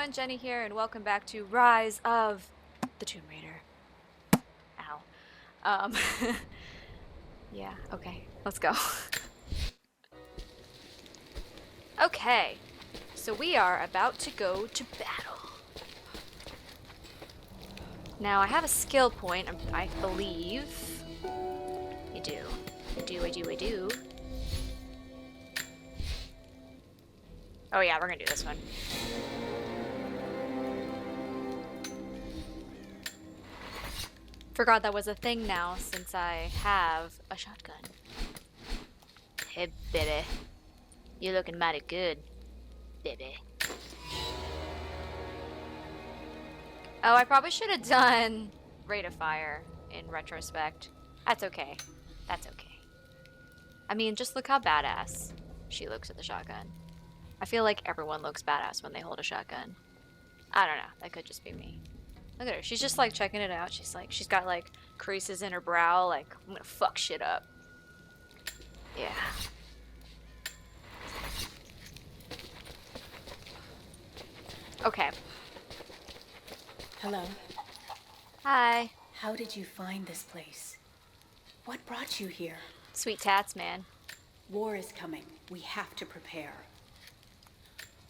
everyone, Jenny here, and welcome back to Rise of the Tomb Raider. Ow. Um, yeah, okay, let's go. Okay, so we are about to go to battle. Now, I have a skill point, I believe. I do. I do. Oh yeah, we're gonna do this one. Forgot that was a thing now since I have a shotgun. Hey, baby. You're looking mighty good, baby. Oh, I probably should have done rate of fire in retrospect. That's okay. That's okay. I mean, just look how badass she looks with the shotgun. I feel like everyone looks badass when they hold a shotgun. I don't know. That could just be me. Look at her. She's just like checking it out. She's got like creases in her brow. Like, I'm gonna fuck shit up. Yeah. Okay. Hello. Hi. How did you find this place? What brought you here? Sweet tats, man. War is coming. We have to prepare.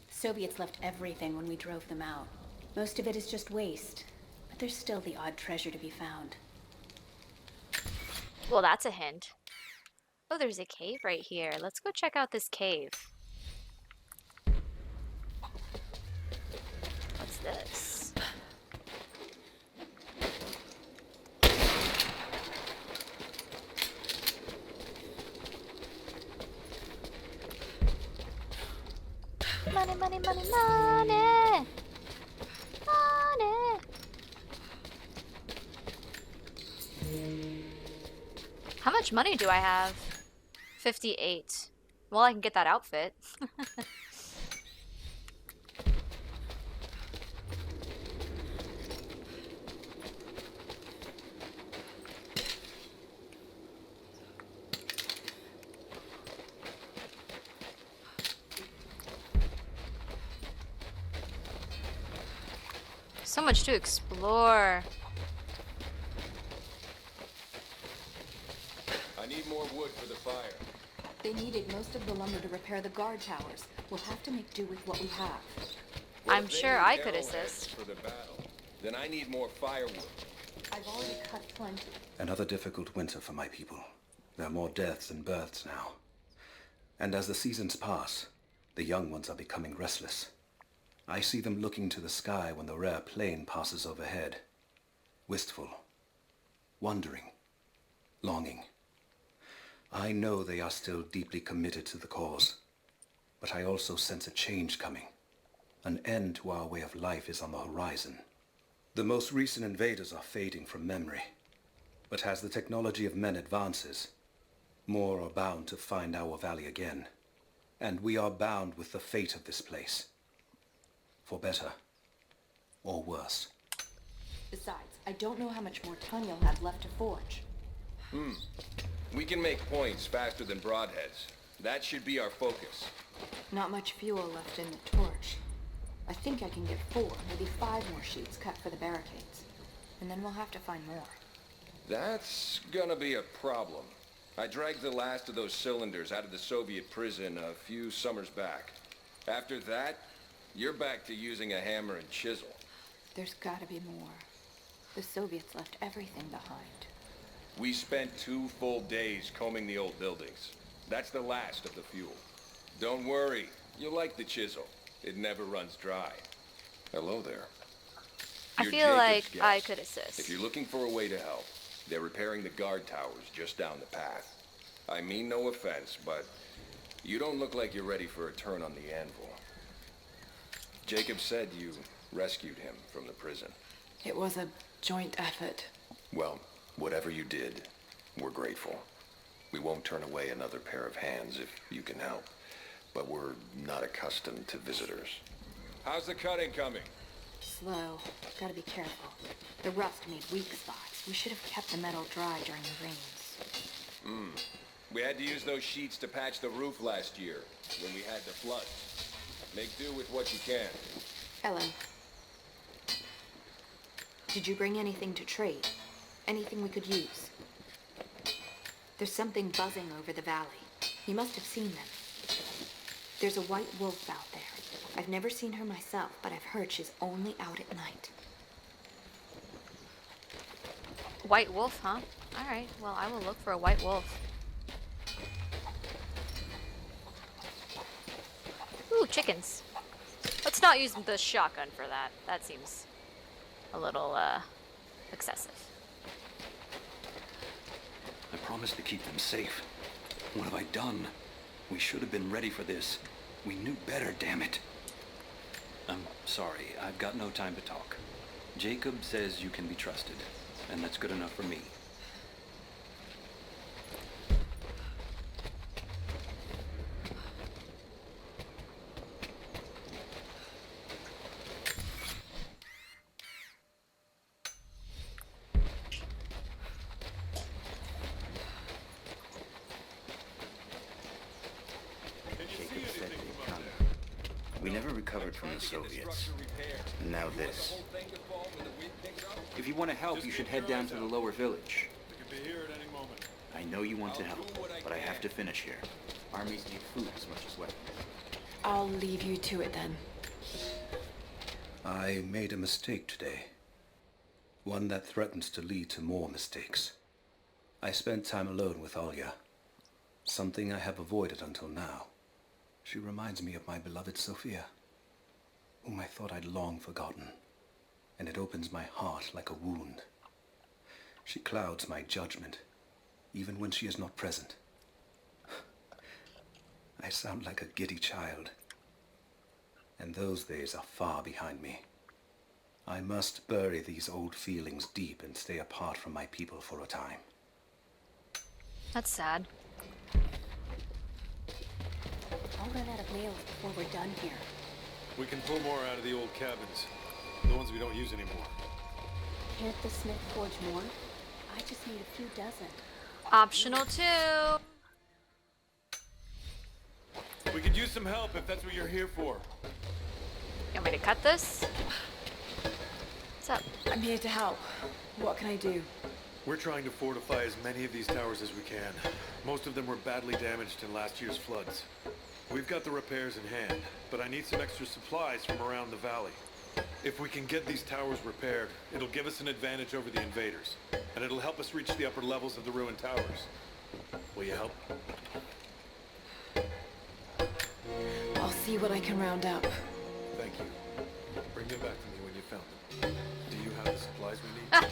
The Soviets left everything when we drove them out. Most of it is just waste, but there's still the odd treasure to be found. Well, that's a hint. Oh, there's a cave right here. Let's go check out this cave. What's this? Money, money, money, money! Money! How much money do I have? 58. Well, I can get that outfit. So much to explore. I need more wood for the fire. They needed most of the lumber to repair the guard towers. We'll have to make do with what we have. Well, I'm if they sure need I could arrowheads assist. for the battle, then I need more firewood. I've already cut plenty. Another difficult winter for my people. There are more deaths than births now. And as the seasons pass, the young ones are becoming restless. I see them looking to the sky when the rare plane passes overhead. Wistful, wondering, longing. I know they are still deeply committed to the cause, but I also sense a change coming. An end to our way of life is on the horizon. The most recent invaders are fading from memory, but as the technology of men advances, more are bound to find our valley again, and we are bound with the fate of this place. For better or worse. Besides, I don't know how much more time you'll have left to forge. We can make points faster than broadheads. That should be our focus. Not much fuel left in the torch. I think I can get 4, maybe 5 more sheets cut for the barricades. And then we'll have to find more. That's gonna be a problem. I dragged the last of those cylinders out of the Soviet prison a few summers back. After that, you're back to using a hammer and chisel. There's gotta be more. The Soviets left everything behind. We spent 2 full days combing the old buildings. That's the last of the fuel. Don't worry, you'll like the chisel. It never runs dry. Hello there. I You're feel like Jacob's I guest. could assist. If you're looking for a way to help, they're repairing the guard towers just down the path. I mean no offense, but you don't look like you're ready for a turn on the anvil. Jacob said you rescued him from the prison. It was a joint effort. Well, whatever you did, we're grateful. We won't turn away another pair of hands if you can help, but we're not accustomed to visitors. How's the cutting coming? Slow. Gotta be careful. The rust made weak spots. We should have kept the metal dry during the rains. We had to use those sheets to patch the roof last year when we had the floods. Make do with what you can. Ellen, did you bring anything to trade? Anything we could use? There's something buzzing over the valley. You must have seen them. There's a white wolf out there. I've never seen her myself, but I've heard she's only out at night. White wolf, huh? Alright, well, I will look for a white wolf. Ooh, chickens. Let's not use the shotgun for that. That seems a little, excessive. I promised to keep them safe. What have I done? We should have been ready for this. We knew better, damn it. I'm sorry, I've got no time to talk. Jacob says you can be trusted, and that's good enough for me. Jacob said they'd come. We never recovered from the Soviets. And now this. If you want to help, you should head down to the lower village. I know you want to help, but I have to finish here. Armies need food as much as weapons. I'll leave you to it then. I made a mistake today. One that threatens to lead to more mistakes. I spent time alone with Olya. Something I have avoided until now. She reminds me of my beloved Sophia, whom I thought I'd long forgotten, and it opens my heart like a wound. She clouds my judgment, even when she is not present. I sound like a giddy child, and those days are far behind me. I must bury these old feelings deep and stay apart from my people for a time. That's sad. I'll run out of nails before we're done here. We can pull more out of the old cabins. The ones we don't use anymore. Can't the smith forge more? I just need a few dozen. Optional too. We could use some help if that's what you're here for. You want me to cut this? What's up? I'm here to help. What can I do? We're trying to fortify as many of these towers as we can. Most of them were badly damaged in last year's floods. We've got the repairs in hand, but I need some extra supplies from around the valley. If we can get these towers repaired, it'll give us an advantage over the invaders, and it'll help us reach the upper levels of the ruined towers. Will you help? I'll see what I can round up. Thank you. Bring them back to me when you found them. Do you have the supplies we need?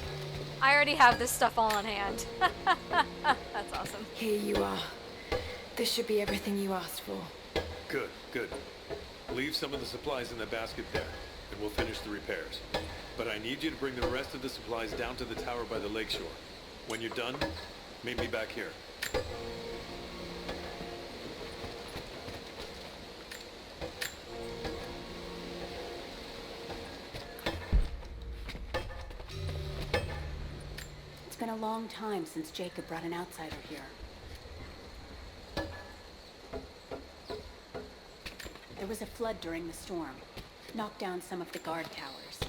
I already have this stuff all on hand. That's awesome. Here you are. This should be everything you asked for. Good, good. Leave some of the supplies in the basket there, and we'll finish the repairs. But I need you to bring the rest of the supplies down to the tower by the lakeshore. When you're done, meet me back here. It's been a long time since Jacob brought an outsider here. There was a flood during the storm. Knocked down some of the guard towers.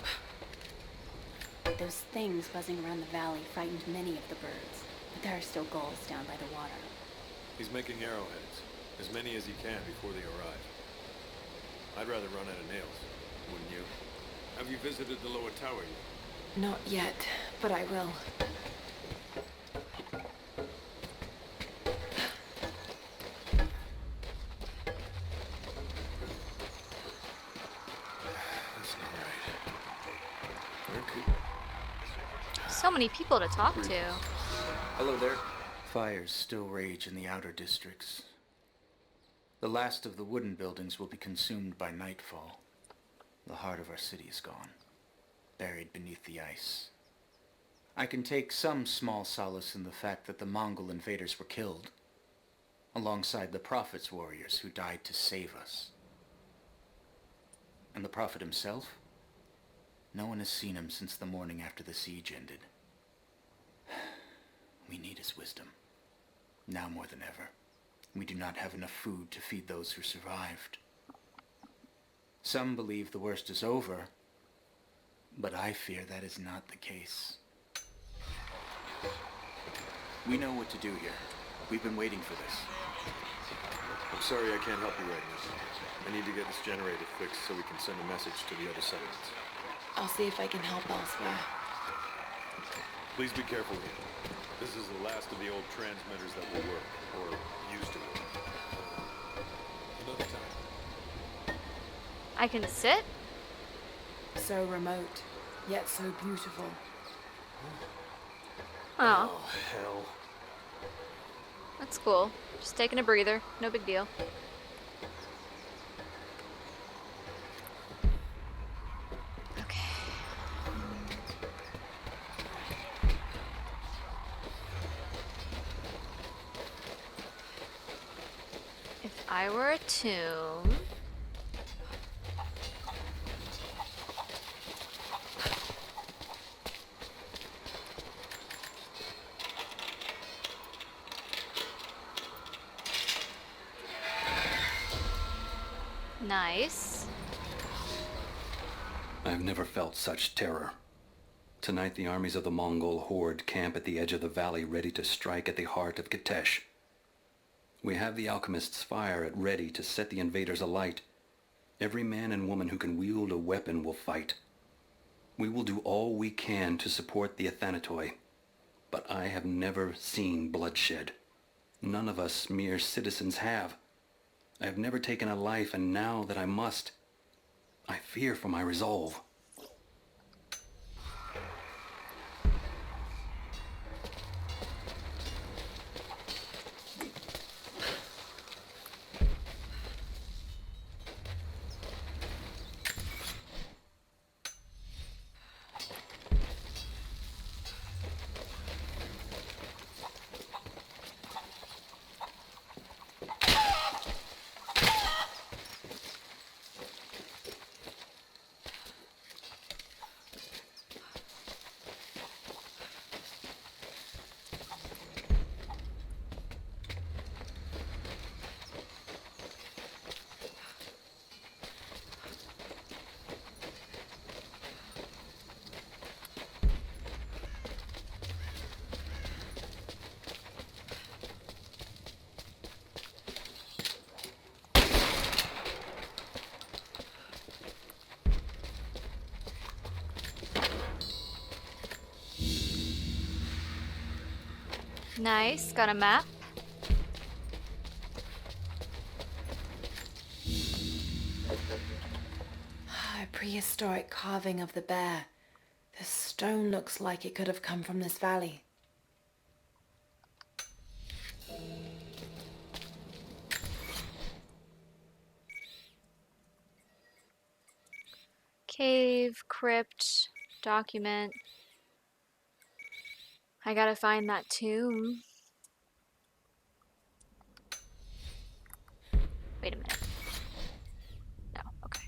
Those things buzzing around the valley frightened many of the birds. But there are still gulls down by the water. He's making arrowheads, as many as he can before they arrive. I'd rather run out of nails, wouldn't you? Have you visited the lower tower yet? Not yet, but I will. That's not right. Where could... So many people to talk to. Hello there. Fires still rage in the outer districts. The last of the wooden buildings will be consumed by nightfall. The heart of our city is gone, buried beneath the ice. I can take some small solace in the fact that the Mongol invaders were killed, alongside the Prophet's warriors who died to save us. And the Prophet himself? No one has seen him since the morning after the siege ended. We need his wisdom. Now more than ever. We do not have enough food to feed those who survived. Some believe the worst is over, but I fear that is not the case. We know what to do here. We've been waiting for this. I'm sorry I can't help you right now. I need to get this generator fixed so we can send a message to the other settlements. I'll see if I can help elsewhere. Please be careful here. This is the last of the old transmitters that will work, or used to work. Another time. I can sit? So remote, yet so beautiful. Oh, Oh, hell. that's cool. Just taking a breather. No big deal. Okay. If I were a tomb... Nice. I've never felt such terror. Tonight the armies of the Mongol horde camp at the edge of the valley ready to strike at the heart of Kitesh. We have the alchemist's fire at ready to set the invaders alight. Every man and woman who can wield a weapon will fight. We will do all we can to support the Athanatoi, but I have never seen bloodshed. None of us mere citizens have. I have never taken a life, and now that I must, I fear for my resolve. Nice. Got a map. A prehistoric carving of the bear. The stone looks like it could have come from this valley. Cave, crypt, document. I gotta find that tomb. Wait a minute. No, okay.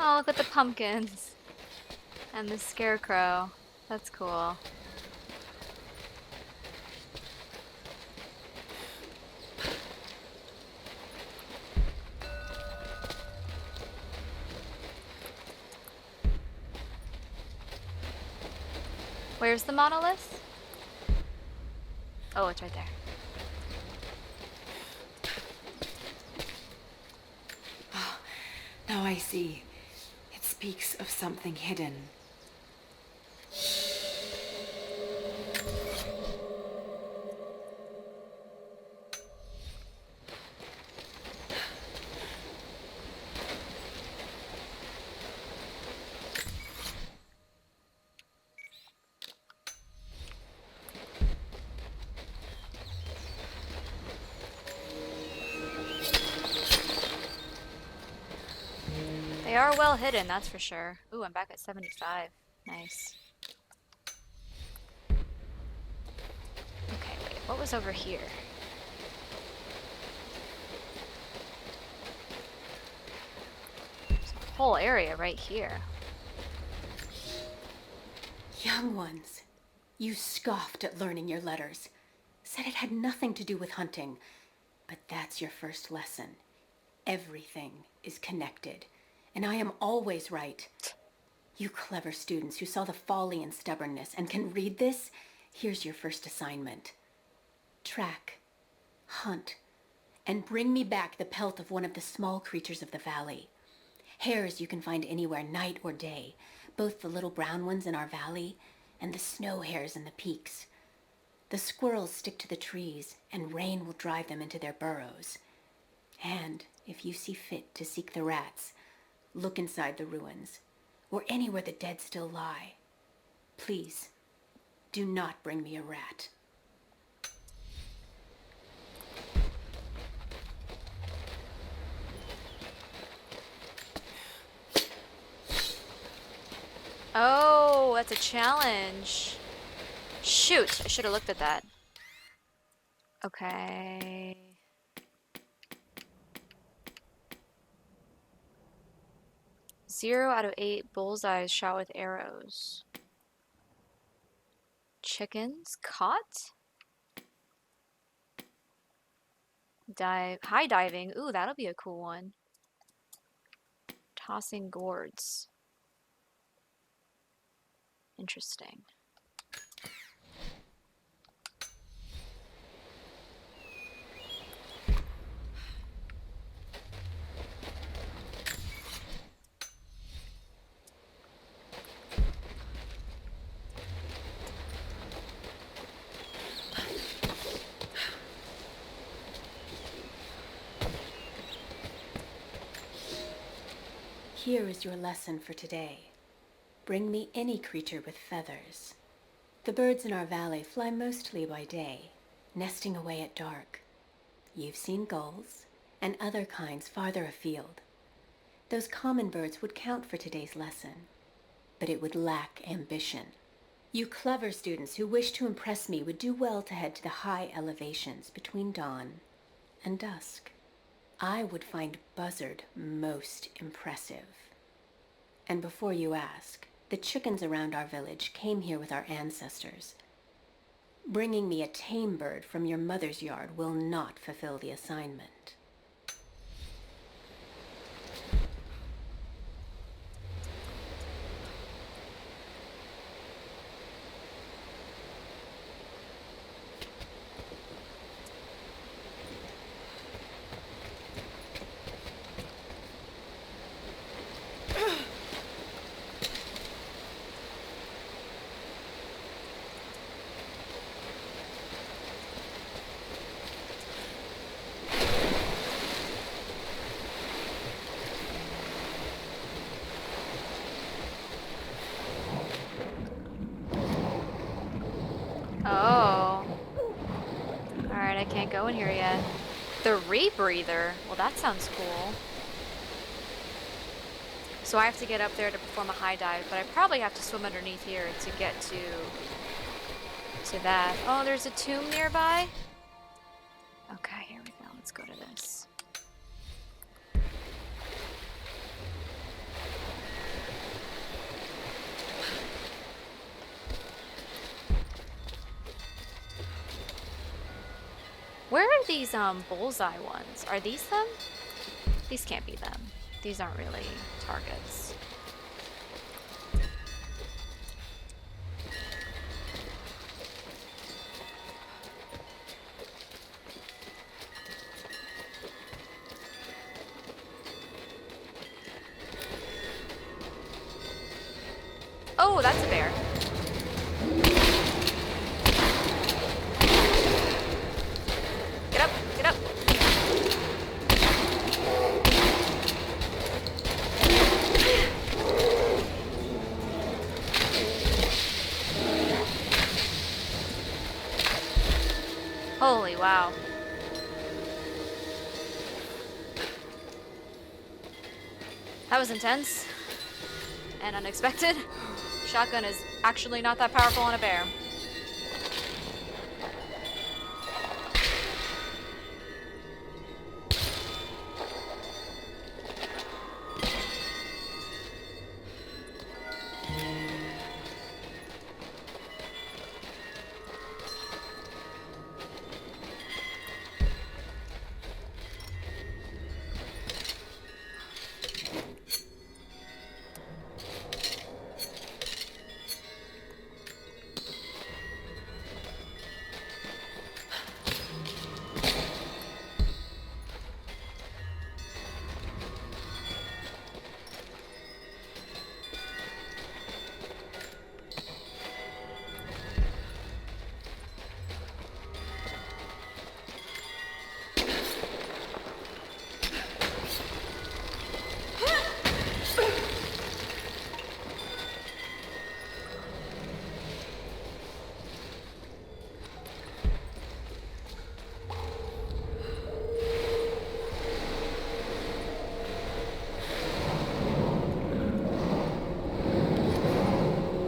Oh, look at the pumpkins. And the scarecrow. That's cool. Where's the monolith? Oh, it's right there. Now I see. It speaks of something hidden. are well hidden, that's for sure. Ooh, I'm back at 75. Nice. Okay, wait, what was over here? There's a whole area right here. Young ones, you scoffed at learning your letters. Said it had nothing to do with hunting. But that's your first lesson. Everything is connected, and I am always right. You clever students who saw the folly and stubbornness and can read this, here's your first assignment. Track, hunt, and bring me back the pelt of one of the small creatures of the valley. Hares you can find anywhere, night or day, both the little brown ones in our valley and the snow hares in the peaks. The squirrels stick to the trees, and rain will drive them into their burrows. And if you see fit to seek the rats, look inside the ruins, or anywhere the dead still lie. Please, do not bring me a rat. Oh, that's a challenge. Shoot, I should have looked at that. Okay. Zero out of 8 bullseyes shot with arrows. Chickens caught? High diving. Ooh, that'll be a cool one. Tossing gourds. Interesting. Here is your lesson for today. Bring me any creature with feathers. The birds in our valley fly mostly by day, nesting away at dark. You've seen gulls and other kinds farther afield. Those common birds would count for today's lesson, but it would lack ambition. You clever students who wish to impress me would do well to head to the high elevations between dawn and dusk. I would find Buzzard most impressive. And before you ask, the chickens around our village came here with our ancestors. Bringing me a tame bird from your mother's yard will not fulfill the assignment. Oh. Alright, I can't go in here yet. The rebreather. Well, that sounds cool. So I have to get up there to perform a high dive, but I probably have to swim underneath here to get to that. Oh, there's a tomb nearby? Okay, here we go. Let's go to this. Where are these bullseye ones? Are these them? These can't be them. These aren't really targets. Oh, that's a bear. Get up, get up. Holy wow. That was intense and unexpected. Shotgun is actually not that powerful on a bear.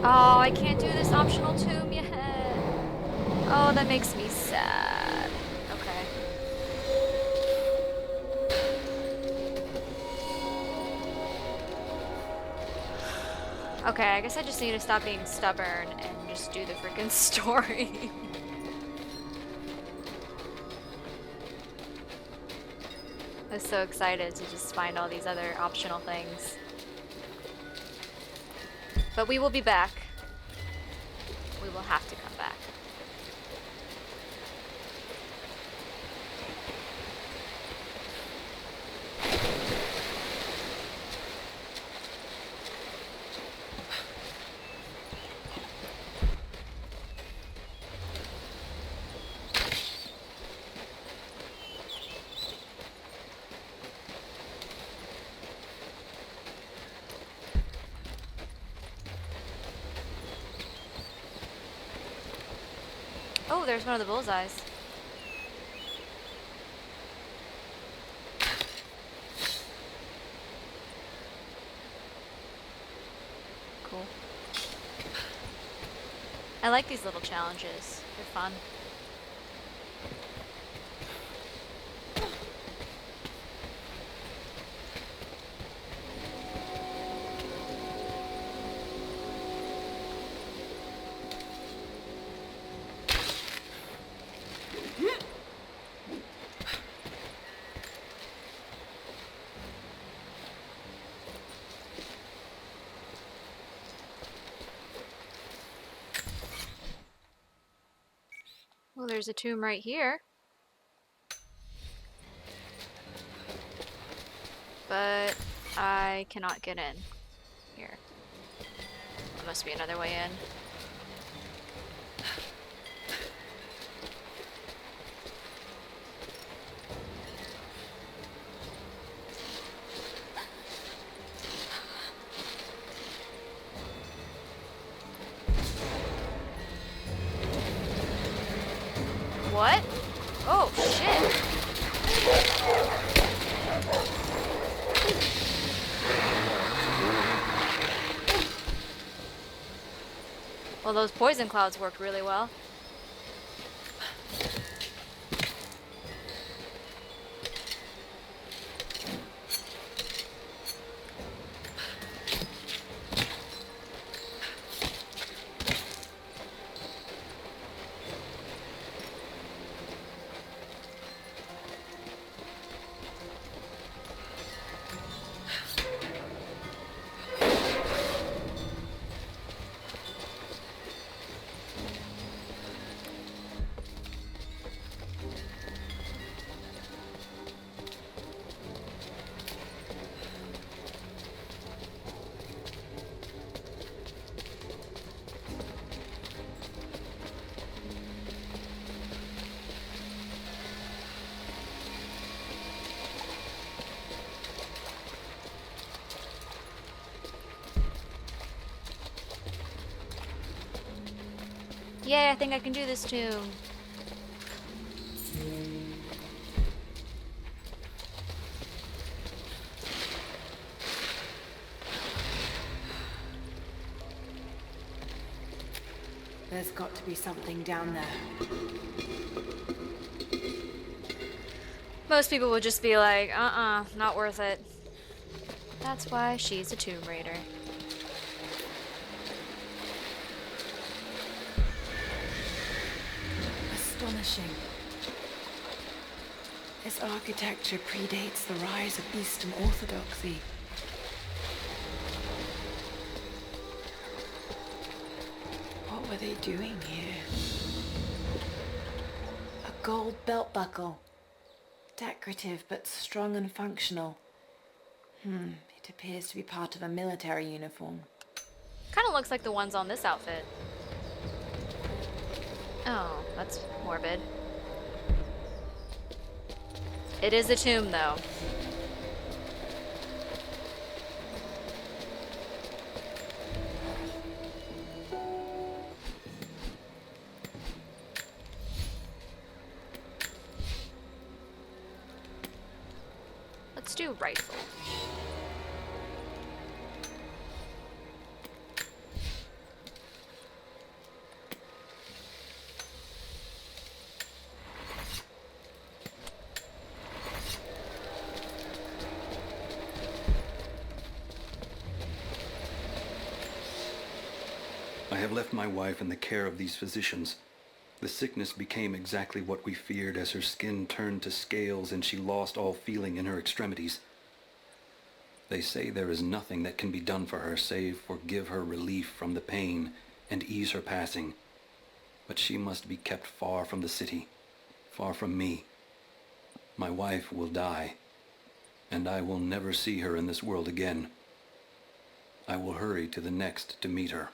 Oh, I can't do this optional tomb yet. Oh, that makes me sad. Okay. Okay, I guess I just need to stop being stubborn and just do the freaking story. I was so excited to just find all these other optional things. But we will be back. We will have to come back. Oh, there's one of the bullseyes. Cool. I like these little challenges. They're fun. Well, there's a tomb right here. But I cannot get in here. There must be another way in. What? Oh, shit. Well, those poison clouds worked really well. Yay, I think I can do this tomb. There's got to be something down there. Most people would just be like, not worth it. That's why she's a Tomb Raider. Astonishing. This architecture predates the rise of Eastern Orthodoxy. What were they doing here? A gold belt buckle. Decorative but strong and functional. It appears to be part of a military uniform. Kind of looks like the ones on this outfit. Oh, that's morbid. It is a tomb, though. Let's do rifle. I have left my wife in the care of these physicians. The sickness became exactly what we feared as her skin turned to scales and she lost all feeling in her extremities. They say there is nothing that can be done for her save for give her relief from the pain and ease her passing. But she must be kept far from the city, far from me. My wife will die, and I will never see her in this world again. I will hurry to the next to meet her.